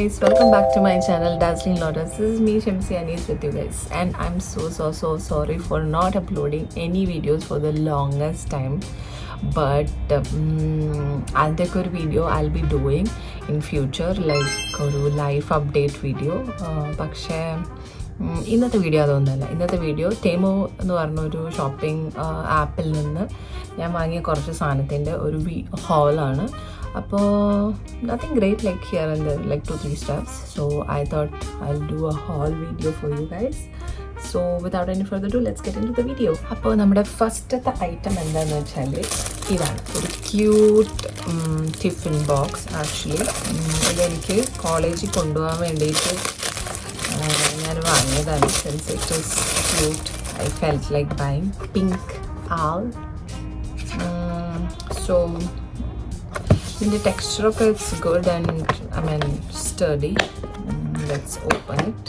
guys, welcome back to my channel Dazzling Lotus. This is me ShemsiyaAnees with you guys, and I'm so sorry for not uploading any videos for the longest time. But I'll take a video I'll be doing in future, like a live update video. പക്ഷേ ഇന്നത്തെ video അതൊന്നുമല്ല. ഇന്നത്തെ video Temu എന്ന് പറഞ്ഞൊരു shopping ആപ്പിൽ നിന്ന് ഞാൻ വാങ്ങിയ കുറച്ച് സാധനത്തിൻ്റെ ഒരു ഹോളാണ്. അപ്പോൾ nothing great like here and there, like 2-3 steps. So I thought I'll do a haul video for you guys. So without any further ado, let's get into the video. അപ്പോൾ നമ്മുടെ ഫസ്റ്റത്തെ ഐറ്റം എന്താണെന്ന് വെച്ചാൽ ഇതാണ് ഒരു ക്യൂട്ട് ടിഫിൻ ബോക്സ്. ആക്ച്വലി ഇതെനിക്ക് കോളേജിൽ കൊണ്ടുപോകാൻ വേണ്ടിയിട്ട് ഞാൻ വാങ്ങിയതാണ്. Since it is cute, I felt like buying pink all. So the texture of it's good and I mean sturdy. Let's open it.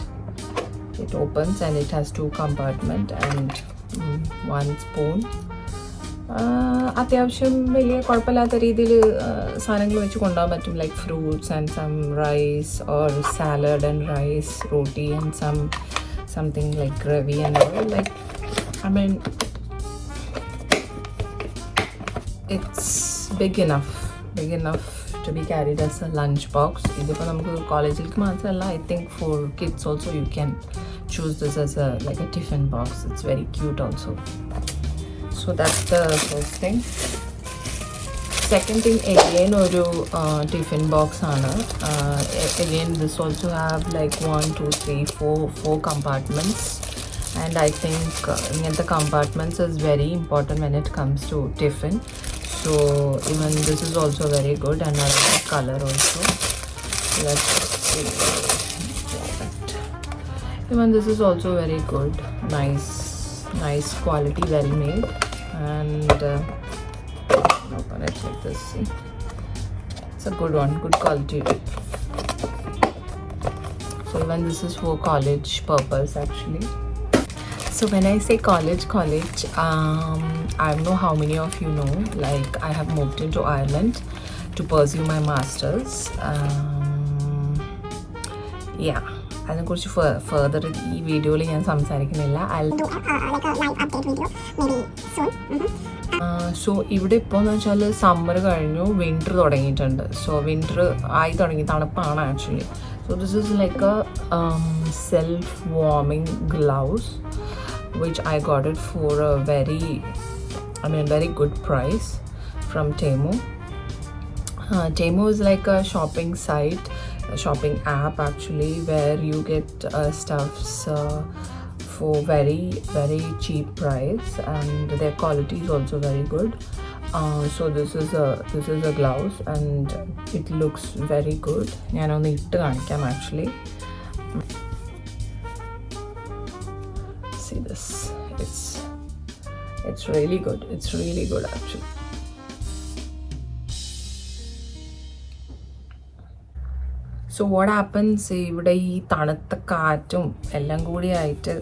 It opens and it has 2 compartments and 1 spoon. അത്യാവശ്യം വലിയ കുഴപ്പമില്ലാത്ത രീതിയിൽ സാധനങ്ങൾ വെച്ച് കൊണ്ടുപോകാൻ പറ്റും, like fruits and some rice or salad and rice, roti and something like gravy and all. Like I mean it's big enough to be carried as a lunch box. ഇതിപ്പോൾ നമുക്ക് കോളേജിലേക്ക് മാത്രമല്ല, I think for kids also you can choose this as a like a tiffin box. It's very cute also. So that's the first thing. Second thing, again ഒരു tiffin box ആണ്. Again this also have like 1 2 3 4 compartments, and I think the compartments is very important when it comes to tiffin. So even this is also very good, and I like the color also. Let's see. Even this is also very good, nice quality, well made. And open it like this. See, it's a good one, good quality. So even this is for college purpose actually. So when I say college, I don't know how many of you know, like I have moved into Ireland to pursue my masters. Yeah, അതിനെക്കുറിച്ച് further ഈ വീഡിയോയിൽ ഞാൻ സംസാരിക്കുന്നില്ല. So ഇവിടെ ഇപ്പോൾ എന്ന് വെച്ചാൽ summer കഴിഞ്ഞു, വിൻ്റർ തുടങ്ങിയിട്ടുണ്ട്. സോ വിൻ്റർ ആയി തുടങ്ങി, തണുപ്പാണ് actually. So this is like A self warming gloves which I got it for a very good price from Temu. Temu is like a shopping site, a shopping app actually, where you get stuffs for very cheap price, and their quality is also very good. So this is a blouse and it looks very good. ഞാൻ ഒന്ന് ഇട്ട് കാണിക്കാം actually. See this, it's really good, actually. So what happens ഇവിടെ ഈ തണുത്ത കാറ്റും എല്ലാം കൂടി ആയിട്ട്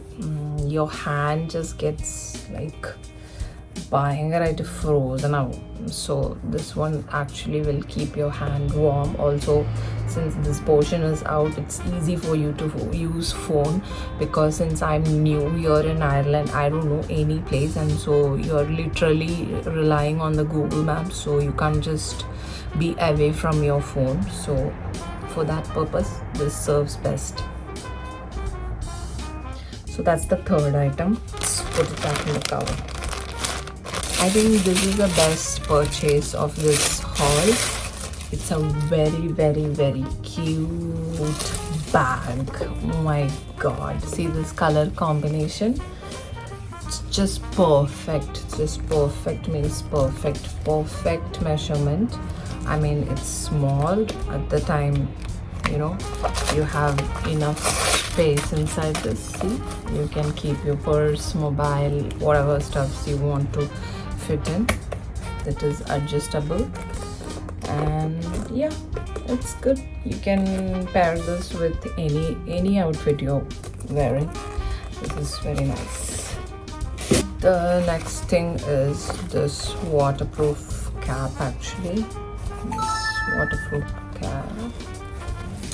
your hand just gets like ഭയങ്കരമായിട്ട് ഫ്രോസൺ ആവും. So this one actually will keep your hand warm. Also, since this portion is out, it's easy for you to use phone, because since I'm new here in Ireland, I don't know any place, and so you're literally relying on the Google Maps, so you can't just be away from your phone. So for that purpose, this serves best. So that's the third item. Let's put it back in the cover. I think this is the best purchase of this haul. It's a very cute bag. Oh my god, see this color combination, it's just perfect. Means perfect measurement. I mean, it's small at the time, you know, you have enough space inside this. See, you can keep your purse, mobile, whatever stuffs you want to fit in. It is adjustable, and yeah, it's good. You can pair this with any outfit you're wearing. This is very nice. The next thing is this waterproof cap actually. This waterproof cap.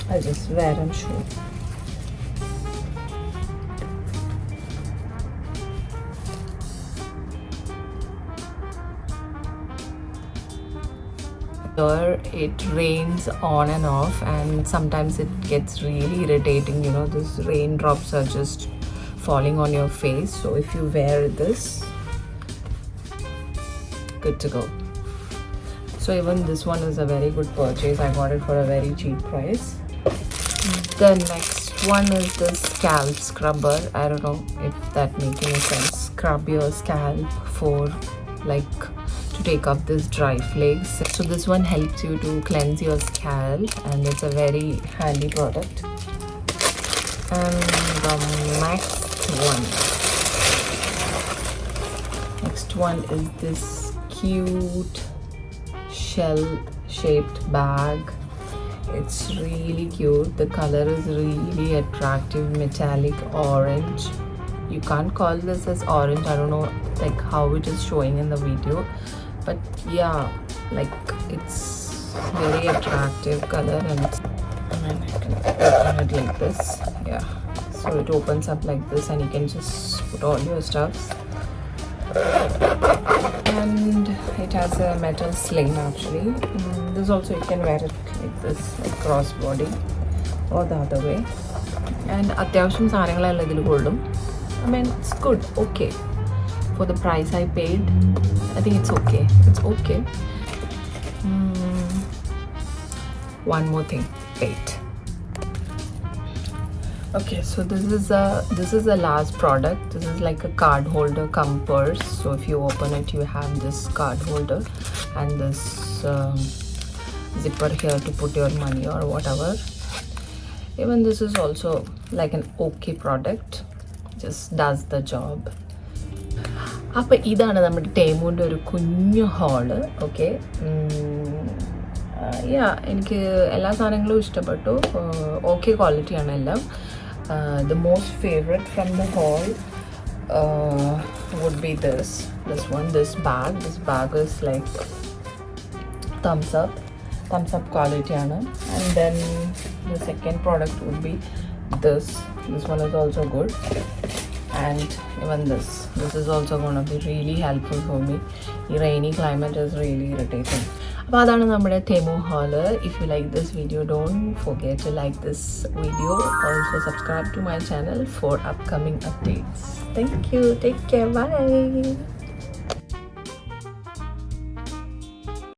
I'll just wear and show. Here it rains on and off, and sometimes it gets really irritating. You know, these raindrops are just falling on your face. So if you wear this, good to go. So even this one is a very good purchase. I got it for a very cheap price. The next one is the scalp scrubber. I don't know if that makes any sense. Scrub your scalp for like to take up this dry flakes. So this one helps you to cleanse your scalp, and it's a very handy product. And the next one is this cute shell shaped bag. It's really cute. The color is really attractive, metallic orange. You can't call this as orange. I don't know like how it is showing in the video, but yeah, like it's very attractive color, and I can open it like this. Yeah, so it opens up like this, and you can just put all your stuffs. And it has a metal sling actually. This also you can wear it like this, like crossbody, or the other way. And അത്യാവശ്യം സാധനങ്ങളെല്ലാം ഇതിൽ കൊള്ളും. I mean, it's good, okay. For the price I paid, I think it's okay. It's okay. One more thing. Wait. Okay, so this is the last product. This is like a card holder cum purse. So if you open it, you have this card holder and this zipper here to put your money or whatever. Even this is also like an okay product. Just does the job. അപ്പോൾ ഇതാണ് നമ്മുടെ ടേമുവിൻ്റെ ഒരു കുഞ്ഞു hall. Okay, യാ, എനിക്ക് എല്ലാ സാധനങ്ങളും ഇഷ്ടപ്പെട്ടു. Okay ക്വാളിറ്റിയാണ് എല്ലാം. The most favorite from the haul would be this one, this bag. This bag is like thumbs up quality aanu. And then the second product would be this one is also good. And even this is also going to be really helpful for me. The rainy climate is really irritating. അപ്പോൾ അതാണ് നമ്മുടെ Temu haul. If you like this video, don't forget to like this video. Also subscribe to my channel for upcoming updates. Thank you. Take care. Bye.